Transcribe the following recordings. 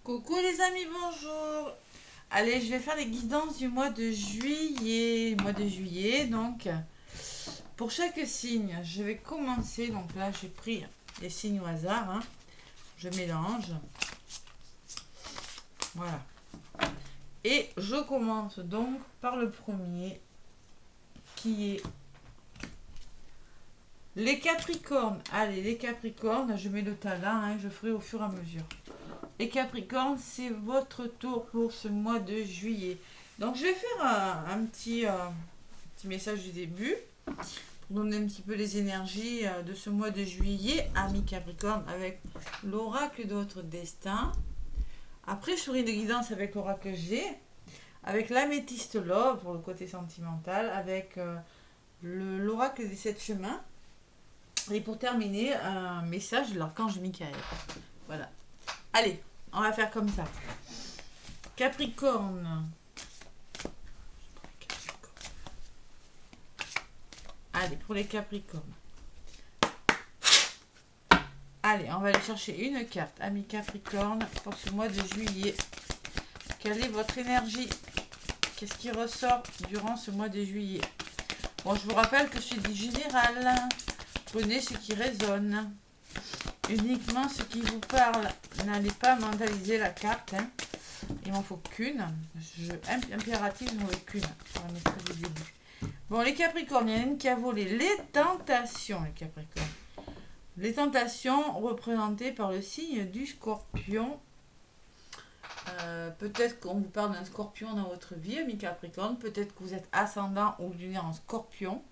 Coucou les amis, bonjour. Allez, je vais faire les guidances du mois de juillet. Donc, pour chaque signe, je vais commencer. Donc là, j'ai pris les signes au hasard. Je mélange. Voilà. Et je commence donc par le premier, qui est les Capricornes. Allez, les Capricornes, je mets le tas là, je ferai au fur et à mesure. Les Capricornes, c'est votre tour pour ce mois de juillet. Donc je vais faire un petit message du début pour donner un petit peu les énergies de ce mois de juillet, amis Capricorne, avec l'oracle de votre destin. Après, je ferai une guidance avec l'oracle G, avec l'améthyste love pour le côté sentimental, avec l'oracle des 7 chemins. Et pour terminer, un message de l'archange Michael. Voilà. Allez, on va faire comme ça. Capricorne. Allez, pour les Capricornes. Allez, on va aller chercher une carte. Amis Capricorne, pour ce mois de juillet. Quelle est votre énergie? Qu'est-ce qui ressort durant ce mois de juillet? Bon, je vous rappelle que je suis du général. Prenez ce qui résonne. Uniquement ce qui vous parle. N'allez pas mentaliser la carte. Il m'en faut qu'une. Impératif, il m'en faut qu'une. On va mettre du début. Bon, les Capricornes, il y en a une qui a volé les tentations, les Capricornes. Les tentations représentées par le signe du Scorpion. Peut-être qu'on vous parle d'un Scorpion dans votre vie, mes Capricornes. Peut-être que vous êtes ascendant ou lunaire en Scorpion.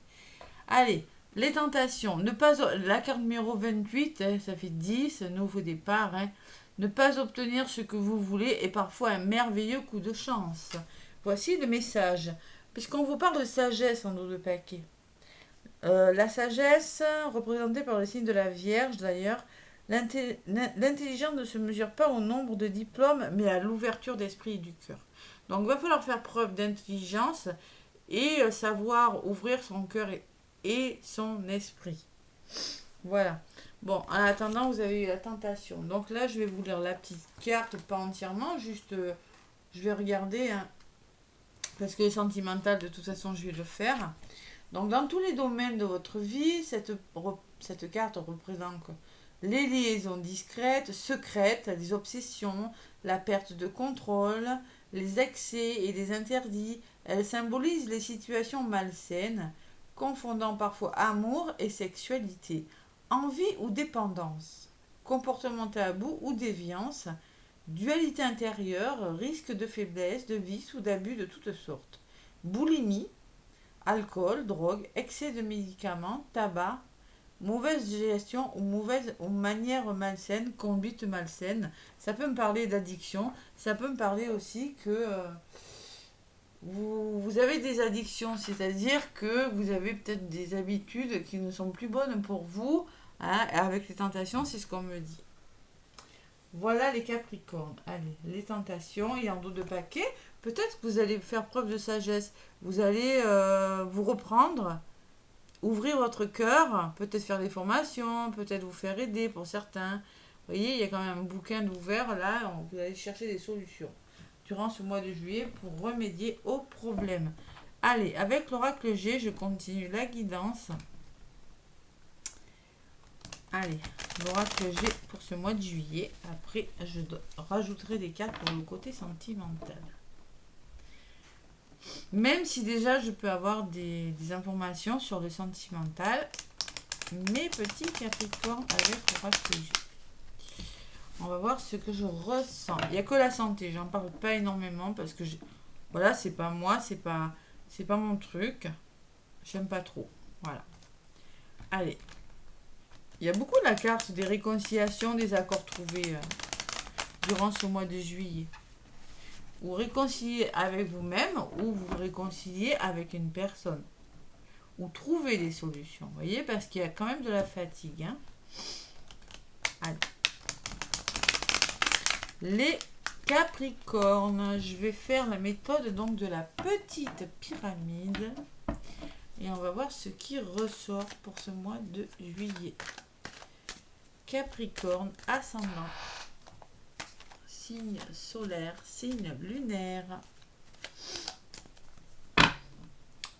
Allez, les tentations. La carte numéro 28, ça fait 10, nouveau départ. Ne pas obtenir ce que vous voulez est parfois un merveilleux coup de chance. Voici le message. Puisqu'on vous parle de sagesse en dos de paquet. La sagesse, représentée par le signe de la Vierge d'ailleurs, l'intelligence ne se mesure pas au nombre de diplômes, mais à l'ouverture d'esprit et du cœur. Donc il va falloir faire preuve d'intelligence et savoir ouvrir son cœur et son esprit. Voilà. Bon, en attendant, vous avez eu la tentation. Donc là, je vais vous lire la petite carte, pas entièrement, juste je vais regarder, parce que les sentimentales, de toute façon, je vais le faire. Donc dans tous les domaines de votre vie, cette carte représente les liaisons discrètes, secrètes, les obsessions, la perte de contrôle, les excès et les interdits. Elle symbolise les situations malsaines, confondant parfois amour et sexualité, envie ou dépendance, comportement tabou ou déviance, dualité intérieure, risque de faiblesse, de vice ou d'abus de toutes sortes, boulimie, alcool, drogue, excès de médicaments, tabac, mauvaise gestion ou manière malsaine, conduite malsaine. Ça peut me parler d'addiction. Ça peut me parler aussi que vous avez des addictions, c'est-à-dire que vous avez peut-être des habitudes qui ne sont plus bonnes pour vous. Avec les tentations, c'est ce qu'on me dit. Voilà les Capricornes. Allez, les tentations et en dos de paquet. Peut-être que vous allez faire preuve de sagesse. Vous allez vous reprendre, ouvrir votre cœur, peut-être faire des formations, peut-être vous faire aider pour certains. Vous voyez, il y a quand même un bouquin d'ouvert là. Vous allez chercher des solutions durant ce mois de juillet pour remédier aux problèmes. Allez, avec l'oracle G, je continue la guidance. Allez, l'oracle G pour ce mois de juillet. Après, je rajouterai des cartes pour le côté sentimental. Même si déjà je peux avoir des informations sur le sentimental, mes petits Capricornes avec l'oracle G. On va voir ce que je ressens. Il n'y a que la santé, j'en parle pas énormément parce que voilà, c'est pas moi, c'est pas mon truc. J'aime pas trop. Voilà. Allez. Il y a beaucoup de la carte des réconciliations, des accords trouvés durant ce mois de juillet. Ou réconcilier avec vous-même ou vous réconcilier avec une personne. Ou trouver des solutions. Vous voyez, parce qu'il y a quand même de la fatigue. Allez. Les Capricornes, je vais faire la méthode donc de la petite pyramide. Et on va voir ce qui ressort pour ce mois de juillet. Capricorne, ascendant, signe solaire, signe lunaire.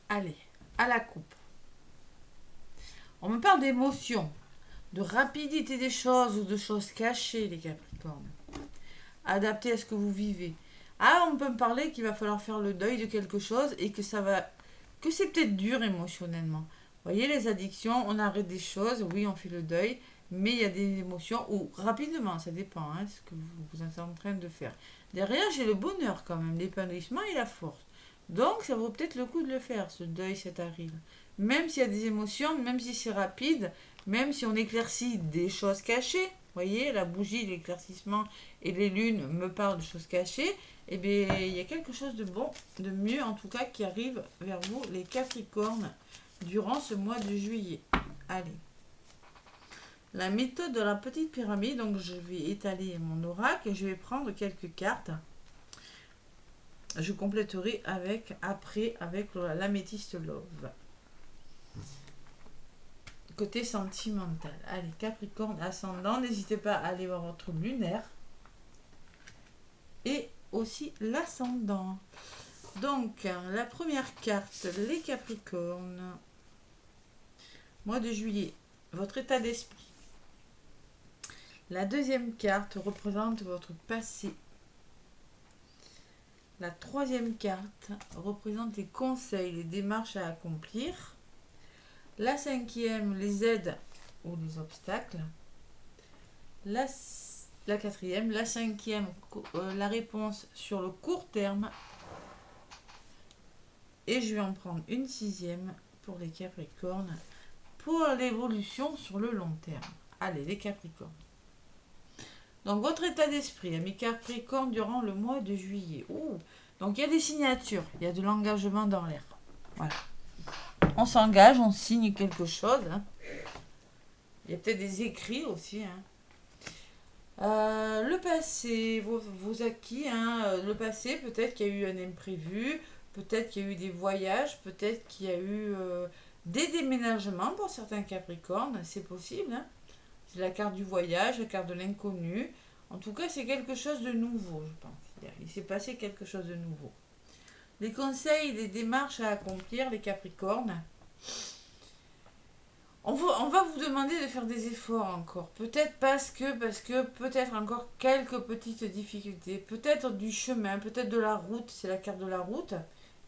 Allez, à la coupe. On me parle d'émotion, de rapidité des choses ou de choses cachées, les Capricornes. Adapté à ce que vous vivez. Ah, on peut me parler qu'il va falloir faire le deuil de quelque chose et que c'est peut-être dur émotionnellement. Vous voyez, les addictions, on arrête des choses, oui, on fait le deuil, mais il y a des émotions, ou rapidement, ça dépend, hein, ce que vous êtes en train de faire. Derrière, j'ai le bonheur quand même, l'épanouissement et la force. Donc, ça vaut peut-être le coup de le faire, ce deuil, cet arrive. Même s'il y a des émotions, même si c'est rapide, même si on éclaircit des choses cachées, vous voyez, la bougie, l'éclaircissement et les lunes me parlent de choses cachées, eh bien, il y a quelque chose de bon, de mieux en tout cas, qui arrive vers vous, les Capricornes, durant ce mois de juillet. Allez. La méthode de la petite pyramide, donc je vais étaler mon oracle et je vais prendre quelques cartes. Je compléterai après avec l'améthyste love. Côté sentimental. Allez, Capricorne ascendant, n'hésitez pas à aller voir votre lunaire. Et aussi l'ascendant. Donc, la première carte, les Capricornes. Mois de juillet, votre état d'esprit. La deuxième carte représente votre passé. La troisième carte représente les conseils, les démarches à accomplir. La cinquième, les aides ou les obstacles. La quatrième, la cinquième, la réponse sur le court terme. Et je vais en prendre une sixième pour les Capricornes, pour l'évolution sur le long terme. Allez, les Capricornes. Donc, votre état d'esprit, mes Capricornes, durant le mois de juillet. Ouh. Donc, il y a des signatures, il y a de l'engagement dans l'air. Voilà. On s'engage, on signe quelque chose. Hein. Il y a peut-être des écrits aussi. Hein. Le passé, vos acquis. Hein. Le passé, peut-être qu'il y a eu un imprévu, peut-être qu'il y a eu des voyages, peut-être qu'il y a eu des déménagements pour certains Capricornes. C'est possible. Hein. C'est la carte du voyage, la carte de l'inconnu. En tout cas, c'est quelque chose de nouveau, je pense. Il s'est passé quelque chose de nouveau. Les conseils, les démarches à accomplir, les Capricornes. On va vous demander de faire des efforts encore. Peut-être parce que peut-être encore quelques petites difficultés. Peut-être du chemin, peut-être de la route. C'est la carte de la route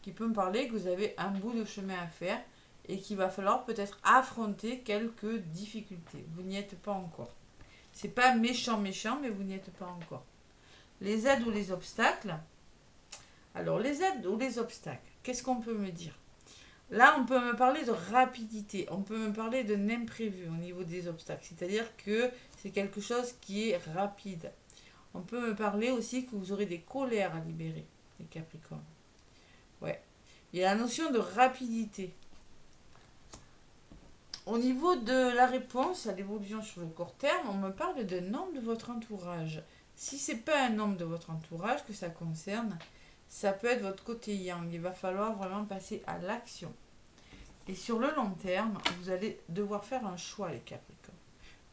qui peut me parler que vous avez un bout de chemin à faire et qu'il va falloir peut-être affronter quelques difficultés. Vous n'y êtes pas encore. C'est pas méchant, mais vous n'y êtes pas encore. Les aides ou les obstacles. Alors, les aides ou les obstacles, qu'est-ce qu'on peut me dire? Là, on peut me parler de rapidité, on peut me parler d'un imprévu au niveau des obstacles, c'est-à-dire que c'est quelque chose qui est rapide. On peut me parler aussi que vous aurez des colères à libérer, les Capricornes. Ouais. Il y a la notion de rapidité. Au niveau de la réponse à l'évolution sur le court terme, on me parle d'un homme de votre entourage. Si ce n'est pas un homme de votre entourage que ça concerne, ça peut être votre côté yang. Il va falloir vraiment passer à l'action. Et sur le long terme, vous allez devoir faire un choix, les Capricornes.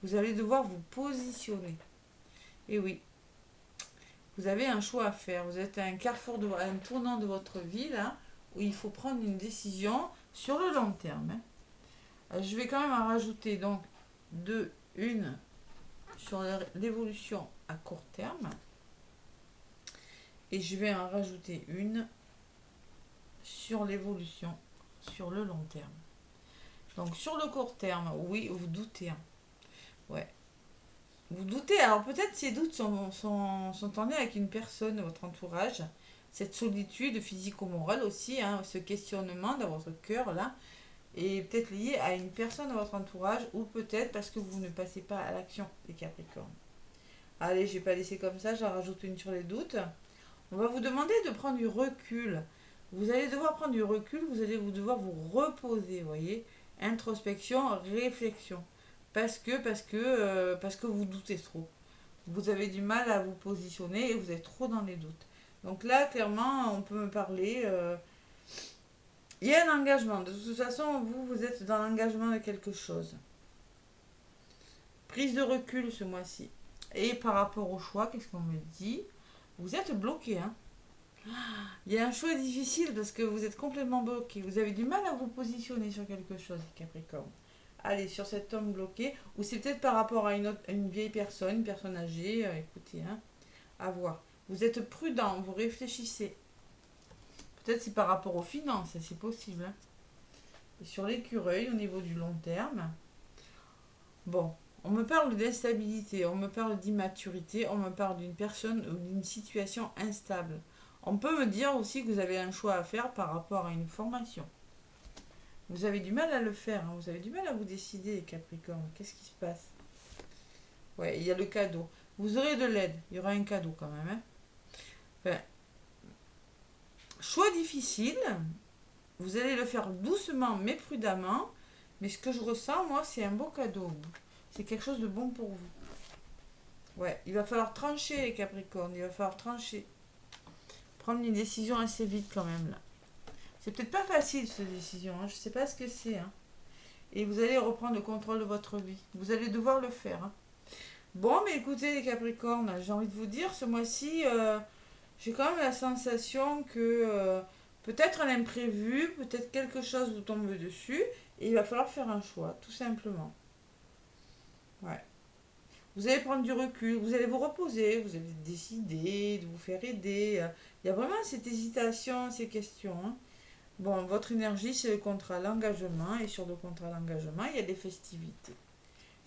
Vous allez devoir vous positionner. Et oui, vous avez un choix à faire. Vous êtes à un carrefour, un tournant de votre vie, là, où il faut prendre une décision sur le long terme. Hein. Je vais quand même en rajouter donc une sur l'évolution à court terme. Et je vais en rajouter une sur l'évolution sur le long terme. Donc sur le court terme, oui, vous doutez. Hein. Ouais. Vous doutez, alors peut-être ces doutes sont en lien avec une personne de votre entourage. Cette solitude physico-morale aussi, hein, ce questionnement dans votre cœur là, est peut-être lié à une personne de votre entourage ou peut-être parce que vous ne passez pas à l'action, les Capricornes. Allez, je n'ai pas laissé comme ça, j'en rajoute une sur les doutes. On va vous demander de prendre du recul. Vous allez devoir prendre du recul, vous allez devoir vous reposer, vous voyez. Introspection, réflexion. Parce que vous doutez trop. Vous avez du mal à vous positionner et vous êtes trop dans les doutes. Donc là, clairement, on peut me parler. Il y a un engagement. De toute façon, vous êtes dans l'engagement de quelque chose. Prise de recul ce mois-ci. Et par rapport au choix, qu'est-ce qu'on me dit? Vous êtes bloqué, hein. Il y a un choix difficile parce que vous êtes complètement bloqué. Vous avez du mal à vous positionner sur quelque chose, Capricorne. Allez, sur cet homme bloqué, ou c'est peut-être par rapport à une vieille personne, une personne âgée, écoutez, hein, à voir. Vous êtes prudent, vous réfléchissez. Peut-être c'est par rapport aux finances, c'est possible. Hein. Et sur l'écureuil, au niveau du long terme, bon, on me parle d'instabilité, on me parle d'immaturité, on me parle d'une personne ou d'une situation instable. On peut me dire aussi que vous avez un choix à faire par rapport à une formation. Vous avez du mal à le faire, hein, vous avez du mal à vous décider, Capricorne. Qu'est-ce qui se passe? Ouais, il y a le cadeau. Vous aurez de l'aide, il y aura un cadeau quand même. Hein. Enfin, choix difficile, vous allez le faire doucement mais prudemment. Mais ce que je ressens, moi, c'est un beau cadeau. C'est quelque chose de bon pour vous. Ouais, il va falloir trancher les Capricornes, il va falloir trancher. Prendre une décision assez vite quand même là. C'est peut-être pas facile cette décision, hein. Je sais pas ce que c'est. Hein. Et vous allez reprendre le contrôle de votre vie. Vous allez devoir le faire. Hein. Bon, mais écoutez les Capricornes, j'ai envie de vous dire, ce mois-ci, j'ai quand même la sensation que peut-être un imprévu, peut-être quelque chose vous tombe dessus, et il va falloir faire un choix, tout simplement. Ouais. Vous allez prendre du recul, vous allez vous reposer, vous allez décider de vous faire aider. Il y a vraiment cette hésitation, ces questions. Hein. Bon, votre énergie, c'est le contrat l'engagement, et sur le contrat l'engagement, il y a des festivités.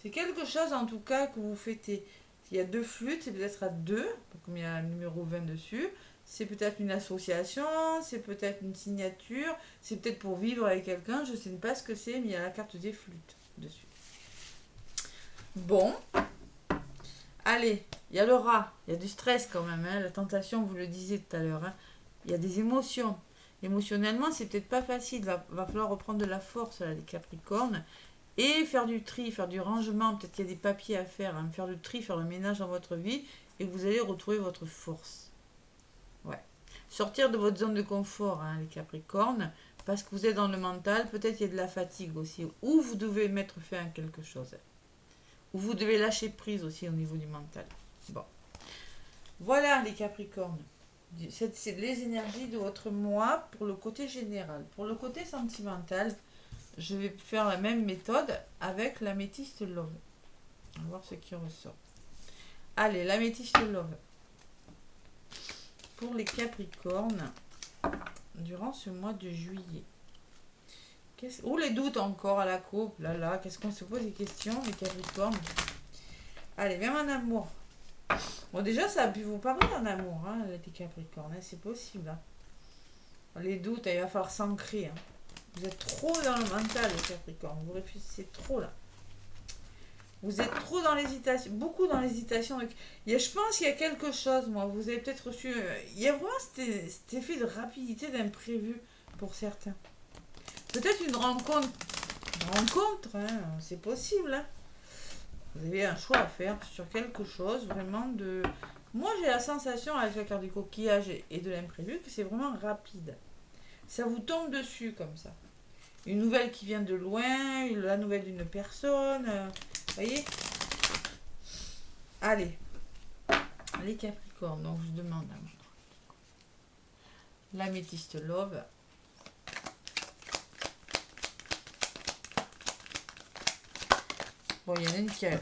C'est quelque chose en tout cas que vous fêtez. Il y a 2 flûtes, c'est peut-être à 2, comme il y a le numéro 20 dessus. C'est peut-être une association, c'est peut-être une signature, c'est peut-être pour vivre avec quelqu'un, je ne sais pas ce que c'est, mais il y a la carte des flûtes dessus. Bon, allez, il y a le rat, il y a du stress quand même, hein, la tentation, vous le disiez tout à l'heure. Hein. Il y a des émotions. Émotionnellement, c'est peut-être pas facile, va falloir reprendre de la force, là, les Capricornes. Et faire du tri, faire du rangement, peut-être qu'il y a des papiers à faire, hein, faire du tri, faire le ménage dans votre vie, et vous allez retrouver votre force. Ouais. Sortir de votre zone de confort, hein, les Capricornes, parce que vous êtes dans le mental, peut-être qu'il y a de la fatigue aussi, ou vous devez mettre fin à quelque chose, ou vous devez lâcher prise aussi au niveau du mental. Bon. Voilà les Capricornes. C'est les énergies de votre mois pour le côté général. Pour le côté sentimental, je vais faire la même méthode avec l'améthyste love. On va voir ce qui ressort. Allez, l'améthyste love. Pour les Capricornes, durant ce mois de juillet. Où les doutes encore à la coupe? Là, qu'est-ce qu'on se pose des questions, les Capricornes? Allez, même en amour. Bon, déjà, ça a pu vous parler en amour, hein, les Capricornes. Hein, c'est possible. Hein. Les doutes, il va falloir s'ancrer. Hein. Vous êtes trop dans le mental, les Capricornes. Vous réfléchissez trop là. Vous êtes trop dans l'hésitation, beaucoup dans l'hésitation. Je pense qu'il y a quelque chose, moi. Vous avez peut-être reçu. Il y a vraiment cet effet de rapidité, d'imprévu pour certains. Peut-être une rencontre. Une rencontre, hein, c'est possible. Hein. Vous avez un choix à faire sur quelque chose vraiment de. Moi, j'ai la sensation avec la carte du coquillage et de l'imprévu que c'est vraiment rapide. Ça vous tombe dessus comme ça. Une nouvelle qui vient de loin, la nouvelle d'une personne. Voyez? Allez. Les Capricornes, donc je demande à l'améthyste love. Bon, il y en a une qui a...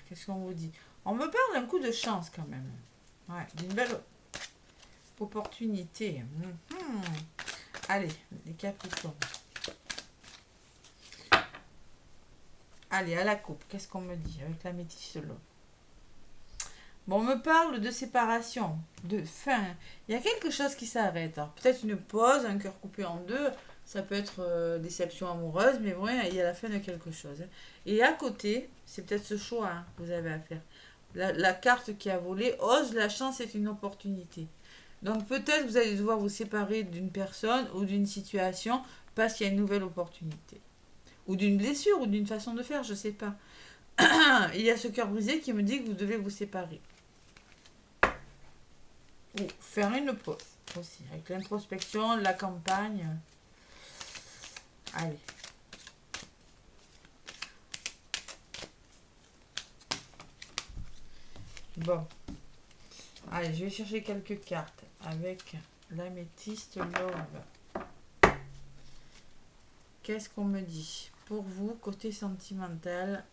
Qu'est-ce qu'on vous dit? On me parle d'un coup de chance quand même. Ouais, d'une belle opportunité. Allez, les Capricornes. Allez, à la coupe, qu'est-ce qu'on me dit avec l'améthyste love? Bon, on me parle de séparation, de fin. Il y a quelque chose qui s'arrête. Peut-être une pause, un cœur coupé en deux. Ça peut être déception amoureuse, mais bon, il y a la fin de quelque chose. Et à côté, c'est peut-être ce choix hein, que vous avez à faire. La carte qui a volé, ose, la chance est une opportunité. Donc peut-être vous allez devoir vous séparer d'une personne ou d'une situation parce qu'il y a une nouvelle opportunité. Ou d'une blessure ou d'une façon de faire, je ne sais pas. Il y a ce cœur brisé qui me dit que vous devez vous séparer. Ou faire une pause aussi, avec l'introspection, la campagne. Allez. Bon. Allez, je vais chercher quelques cartes avec l'améthyste love. Qu'est-ce qu'on me dit pour vous, côté sentimental,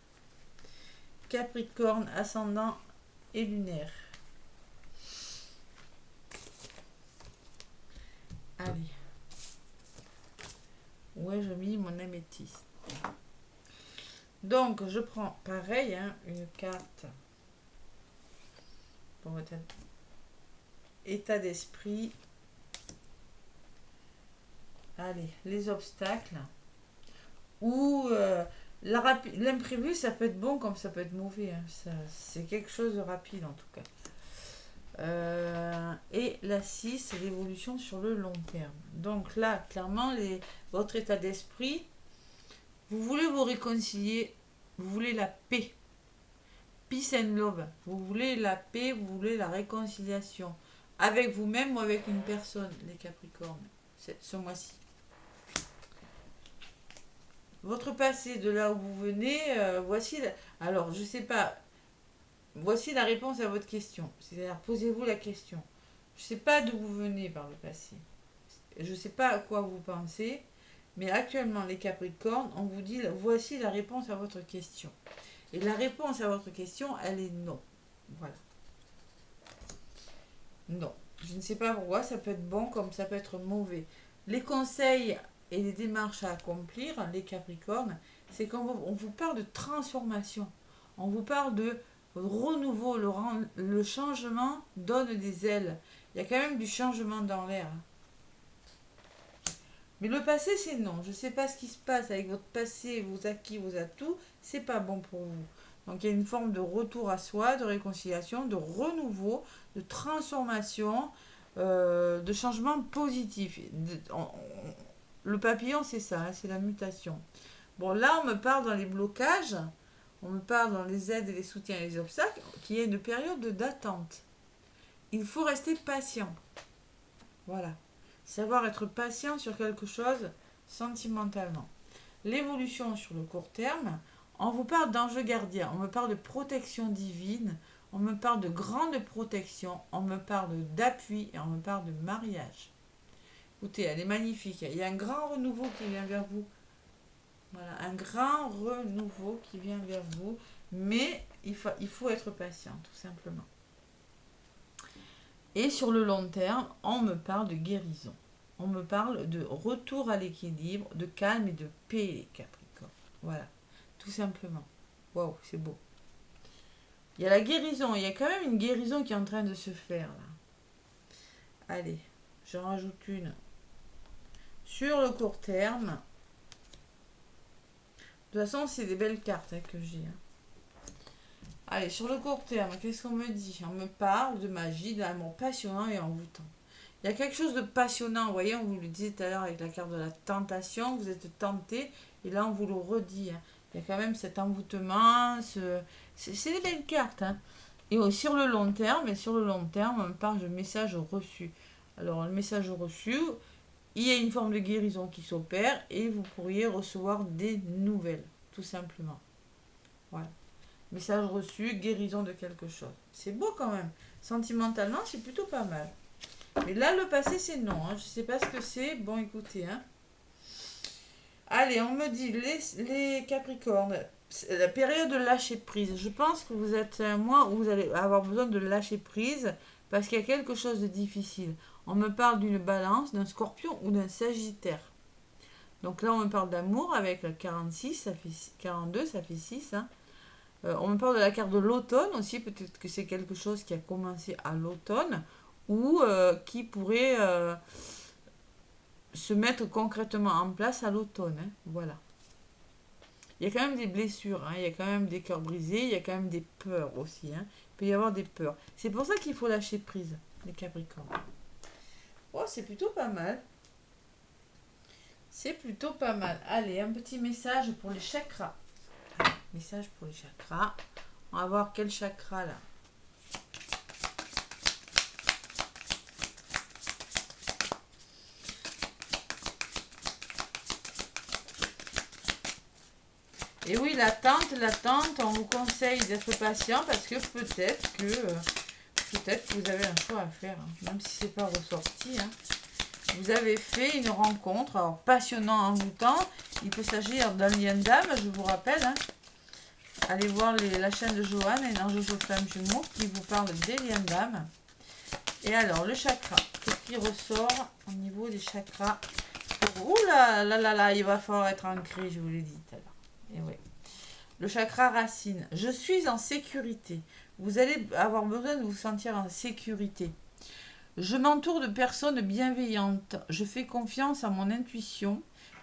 Capricorne, ascendant et lunaire? Allez. Où ai-je mis mon améthyste? Donc, je prends pareil, hein, une carte pour votre état d'esprit. Allez, les obstacles. Ou l'imprévu, ça peut être bon comme ça peut être mauvais. Hein. C'est quelque chose de rapide en tout cas. Et la 6, c'est l'évolution sur le long terme. Donc là, clairement, votre état d'esprit, vous voulez vous réconcilier, vous voulez la paix. Peace and love. Vous voulez la paix, vous voulez la réconciliation. Avec vous-même ou avec une personne, les Capricornes, ce mois-ci. Votre passé, de là où vous venez, voici... Alors, je sais pas... Voici la réponse à votre question. C'est-à-dire, posez-vous la question. Je ne sais pas d'où vous venez par le passé. Je ne sais pas à quoi vous pensez. Mais actuellement, les Capricornes, on vous dit, voici la réponse à votre question. Et la réponse à votre question, elle est non. Voilà. Non. Je ne sais pas pourquoi, ça peut être bon comme ça peut être mauvais. Les conseils et les démarches à accomplir, les Capricornes, c'est quand on vous parle de transformation. On vous parle de renouveau, le changement donne des ailes. Il y a quand même du changement dans l'air. Mais le passé, c'est non. Je ne sais pas ce qui se passe avec votre passé, vos acquis, vos atouts. C'est pas bon pour vous. Donc il y a une forme de retour à soi, de réconciliation, de renouveau, de transformation, de changement positif. Le papillon, c'est ça, hein, c'est la mutation. Bon, là, on me parle dans les blocages. On me parle dans les aides et les soutiens et les obstacles, qu'il y a une période d'attente. Il faut rester patient. Voilà. Savoir être patient sur quelque chose sentimentalement. L'évolution sur le court terme, on vous parle d'enjeux gardiens, on me parle de protection divine, on me parle de grande protection, on me parle d'appui et on me parle de mariage. Écoutez, elle est magnifique. Il y a un grand renouveau qui vient vers vous. Voilà, un grand renouveau qui vient vers vous, mais il faut être patient, tout simplement. Et sur le long terme, on me parle de guérison. On me parle de retour à l'équilibre, de calme et de paix, les Capricornes. Voilà, tout simplement. Waouh, c'est beau. Il y a la guérison, il y a quand même une guérison qui est en train de se faire, là. Allez, j'en rajoute une. Sur le court terme, de toute façon, c'est des belles cartes que j'ai. Allez, sur le court terme, qu'est-ce qu'on me dit? On me parle de magie, d'amour passionnant et envoûtant. Il y a quelque chose de passionnant, vous voyez, on vous le disait tout à l'heure avec la carte de la tentation, vous êtes tenté, et là on vous le redit. Hein. Il y a quand même cet envoûtement, c'est des belles cartes. Hein. Et sur le long terme, on me parle de message reçu. Alors, le message reçu, il y a une forme de guérison qui s'opère et vous pourriez recevoir des nouvelles, tout simplement. Voilà. Message reçu, guérison de quelque chose. C'est beau quand même. Sentimentalement, c'est plutôt pas mal. Mais là, le passé, c'est non. Hein. Je ne sais pas ce que c'est. Bon, écoutez. Hein. Allez, on me dit, les Capricornes, la période de lâcher prise. Je pense que vous êtes un mois où vous allez avoir besoin de lâcher prise parce qu'il y a quelque chose de difficile. On me parle d'une balance, d'un scorpion ou d'un sagittaire. Donc là, on me parle d'amour avec le 46, ça fait 42, ça fait 6. Hein. On me parle de la carte de l'automne aussi. Peut-être que c'est quelque chose qui a commencé à l'automne ou qui pourrait se mettre concrètement en place à l'automne. Hein. Voilà. Il y a quand même des blessures, hein. Il y a quand même des cœurs brisés, il y a quand même des peurs aussi. Hein. Il peut y avoir des peurs. C'est pour ça qu'il faut lâcher prise, les Capricornes. Oh, c'est plutôt pas mal. C'est plutôt pas mal. Allez, un petit message pour les chakras. Allez, message pour les chakras. On va voir quel chakra là. Et oui, l'attente, on vous conseille d'être patient parce que peut-être peut-être que vous avez un choix à faire, hein, même si c'est pas ressorti. Hein. Vous avez fait une rencontre, alors passionnant, envoûtant. Il peut s'agir d'un lien d'âme, je vous rappelle. Hein. Allez voir la chaîne de Joanne et dans Jojo Flamme Jumeaux qui vous parle des liens d'âme. Et alors, le chakra, qu'est-ce qui ressort au niveau des chakras? Ouh là là là là, il va falloir être ancré, je vous l'ai dit tout à l'heure. Et oui. Le chakra racine, je suis en sécurité. Vous allez avoir besoin de vous sentir en sécurité. Je m'entoure de personnes bienveillantes. Je fais confiance à mon intuition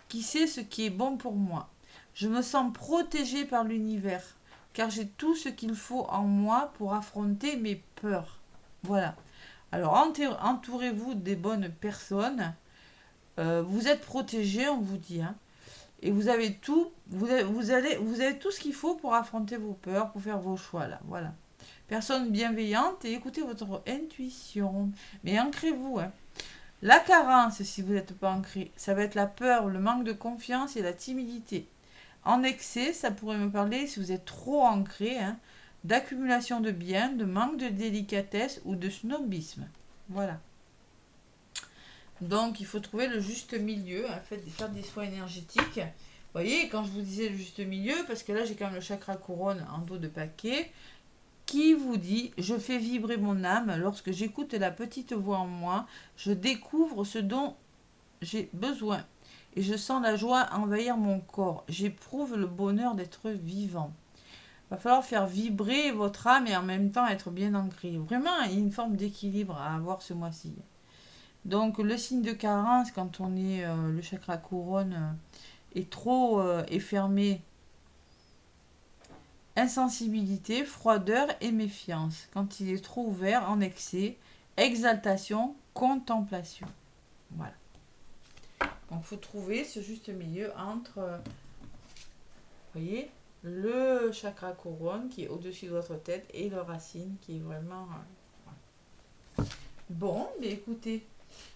qui sait ce qui est bon pour moi. Je me sens protégée par l'univers car j'ai tout ce qu'il faut en moi pour affronter mes peurs. Voilà. Alors entourez-vous des bonnes personnes. Vous êtes protégé, on vous dit. Hein. Et vous avez tout, vous avez tout ce qu'il faut pour affronter vos peurs, pour faire vos choix là. Voilà. Personne bienveillante et écoutez votre intuition. Mais ancrez-vous. Hein. La carence, si vous n'êtes pas ancré, ça va être la peur, le manque de confiance et la timidité. En excès, ça pourrait me parler, si vous êtes trop ancré, hein, d'accumulation de biens, de manque de délicatesse ou de snobisme. Voilà. Donc, il faut trouver le juste milieu, hein, faire des soins énergétiques. Vous voyez, quand je vous disais le juste milieu, parce que là, j'ai quand même le chakra couronne en dos de paquet, qui vous dit « Je fais vibrer mon âme lorsque j'écoute la petite voix en moi, je découvre ce dont j'ai besoin et je sens la joie envahir mon corps. J'éprouve le bonheur d'être vivant. » Il va falloir faire vibrer votre âme et en même temps être bien ancré. Vraiment, il y a une forme d'équilibre à avoir ce mois-ci. Donc, le signe de carence, quand on est le chakra couronne est trop est fermé, insensibilité, froideur et méfiance. Quand il est trop ouvert, en excès, exaltation, contemplation. Voilà. Donc, il faut trouver ce juste milieu entre, vous voyez, le chakra couronne qui est au-dessus de votre tête et le racine qui est vraiment... voilà. Bon, mais écoutez,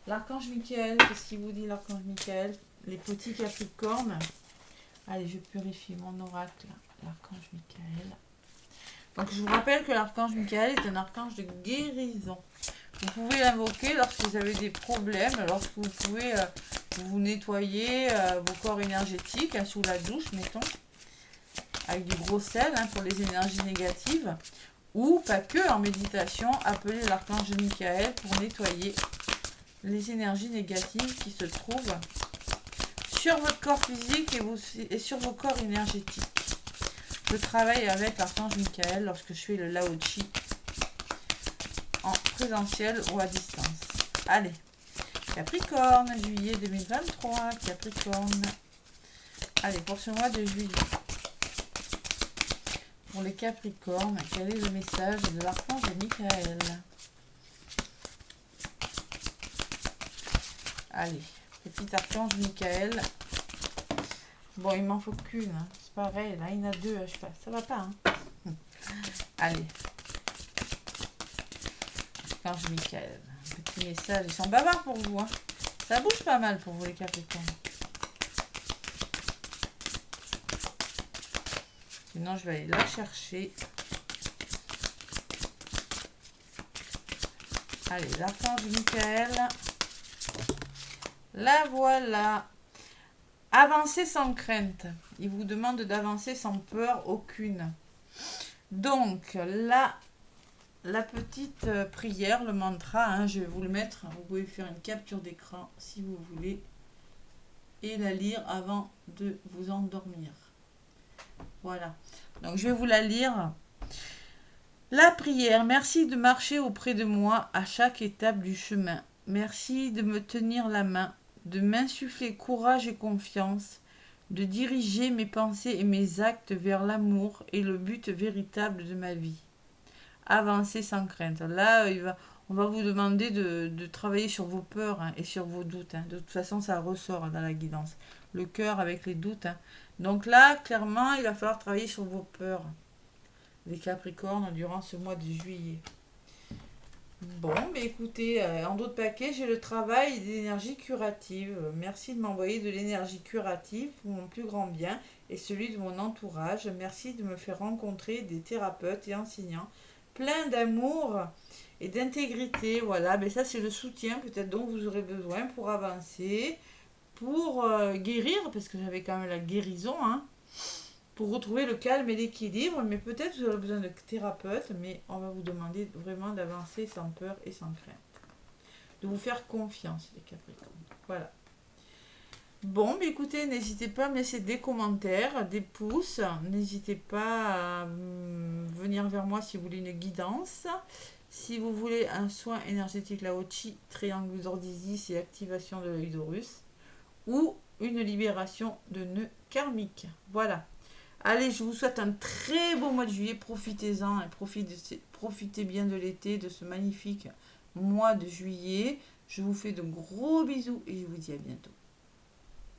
l'archange Michael, qu'est-ce qu'il vous dit l'archange Michael? Les petits capricornes. Allez, je purifie mon oracle, l'archange Michael. Donc, je vous rappelle que l'archange Michael est un archange de guérison. Vous pouvez l'invoquer lorsque vous avez des problèmes, lorsque vous pouvez vous nettoyer vos corps énergétiques hein, sous la douche, mettons, avec du gros sel hein, pour les énergies négatives, ou pas que en méditation, appelez l'archange Michael pour nettoyer les énergies négatives qui se trouvent sur votre corps physique et sur vos corps énergétiques. Je travaille avec l'archange Michael lorsque je fais le Lao Chi en présentiel ou à distance. Allez, Capricorne, juillet 2023, Capricorne. Allez, pour ce mois de juillet. Pour les Capricornes, quel est le message de l'archange Michael? Allez, petit archange Michael. Bon, il m'en faut qu'une. Hein. C'est pareil, là, il y en a deux. Je sais pas, ça va pas. Hein. Allez. Archange Michael. Petit message. Ils sont bavards pour vous. Hein. Ça bouge pas mal pour vous, les Capricornes. Sinon, je vais aller la chercher. Allez, l'archange Michael. La voilà. Avancez sans crainte. Il vous demande d'avancer sans peur aucune. Donc, là, la petite prière, le mantra, hein, je vais vous le mettre. Vous pouvez faire une capture d'écran si vous voulez. Et la lire avant de vous endormir. Voilà. Donc, je vais vous la lire. La prière. Merci de marcher auprès de moi à chaque étape du chemin. Merci de me tenir la main, de m'insuffler courage et confiance, de diriger mes pensées et mes actes vers l'amour et le but véritable de ma vie. Avancer sans crainte. Là, on va vous demander de travailler sur vos peurs hein, et sur vos doutes. Hein. De toute façon, ça ressort hein, dans la guidance. Le cœur avec les doutes. Hein. Donc là, clairement, il va falloir travailler sur vos peurs. Les Capricornes, durant ce mois de juillet. Bon, mais écoutez, en d'autres paquets, j'ai le travail d'énergie curative. Merci de m'envoyer de l'énergie curative pour mon plus grand bien et celui de mon entourage. Merci de me faire rencontrer des thérapeutes et enseignants pleins d'amour et d'intégrité. Voilà, mais ça c'est le soutien peut-être dont vous aurez besoin pour avancer, pour guérir, parce que j'avais quand même la guérison, hein, pour retrouver le calme et l'équilibre. Mais peut-être vous aurez besoin de thérapeute, mais on va vous demander vraiment d'avancer sans peur et sans crainte. De vous faire confiance, les Capricornes. Voilà. Bon, mais écoutez, n'hésitez pas à me laisser des commentaires, des pouces. N'hésitez pas à venir vers moi si vous voulez une guidance. Si vous voulez un soin énergétique Lao-Chi, triangle d'or d'Isis et activation de l'œil d'Horus. Ou une libération de nœuds karmiques. Voilà. Allez, je vous souhaite un très beau mois de juillet. Profitez-en et profitez bien de l'été, de ce magnifique mois de juillet. Je vous fais de gros bisous et je vous dis à bientôt.